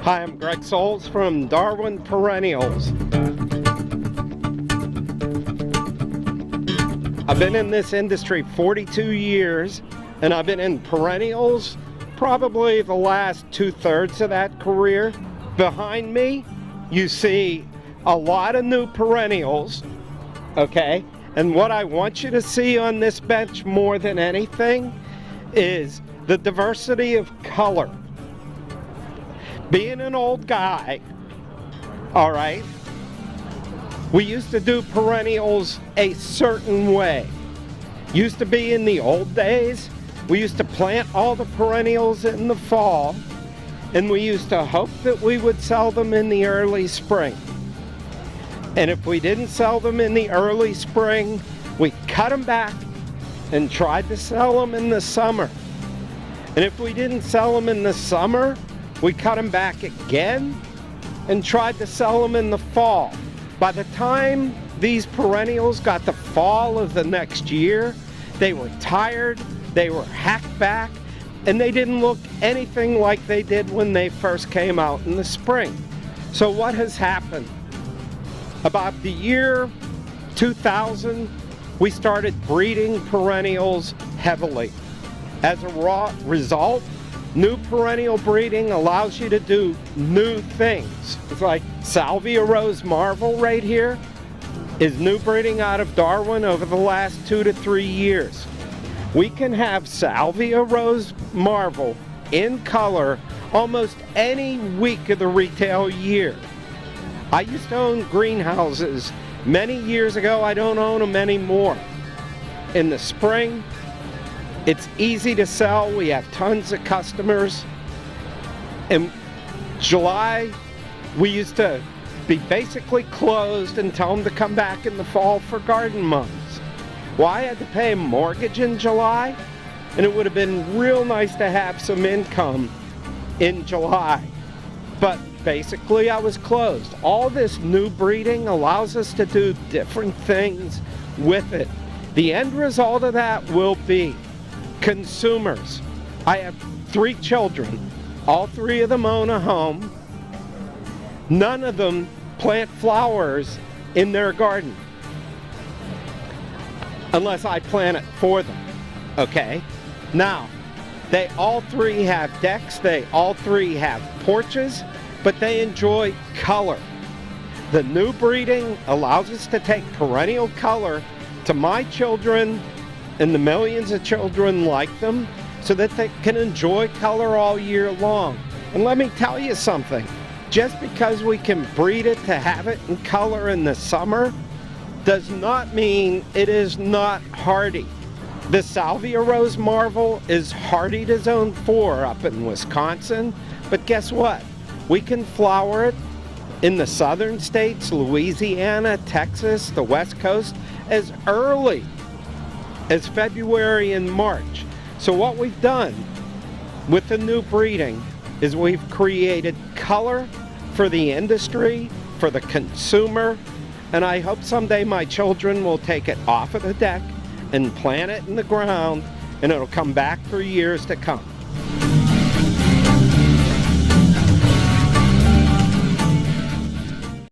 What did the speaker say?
Hi, I'm Greg Souls from Darwin Perennials. I've been in this industry 42 years, and I've been in perennials probably the last 2/3 of that career. Behind me, you see a lot of new perennials, okay? And what I want you to see on this bench more than anything is the diversity of color. Being an old guy, all right, we used to do perennials a certain way. Used to be in the old days, we used to plant all the perennials in the fall, and we used to hope that we would sell them in the early spring. And if we didn't sell them in the early spring, we cut them back and tried to sell them in the summer. And if we didn't sell them in the summer, we cut them back again and tried to sell them in the fall. By the time these perennials got the fall of the next year, they were tired, they were hacked back, and they didn't look anything like they did when they first came out in the spring. So what has happened? About the year 2000, we started breeding perennials heavily. As a result, new perennial breeding allows you to do new things. It's like Salvia Rose Marvel right here is new breeding out of Darwin over the last 2 to 3 years. We can have Salvia Rose Marvel in color almost any week of the retail year. I used to own greenhouses many years ago. I don't own them anymore. In the spring, it's easy to sell. We have tons of customers. In July, we used to be basically closed and tell them to come back in the fall for garden months. Well, I had to pay a mortgage in July, and it would have been real nice to have some income in July. But basically, I was closed. All this new breeding allows us to do different things with it. The end result of that will be consumers. I have 3 children. All 3 of them own a home. None of them plant flowers in their garden unless I plant it for them, okay? Now, they all 3 have decks, they all 3 have porches, but they enjoy color. The new breeding allows us to take perennial color to my children and the millions of children like them so that they can enjoy color all year long. And let me tell you something, just because we can breed it to have it in color in the summer does not mean it is not hardy. The Salvia Rose Marvel is hardy to zone 4 up in Wisconsin, but guess what? We can flower it in the southern states, Louisiana, Texas, the West Coast, as early as February and March. So what we've done with the new breeding is we've created color for the industry, for the consumer, and I hope someday my children will take it off of the deck and plant it in the ground, and it'll come back for years to come.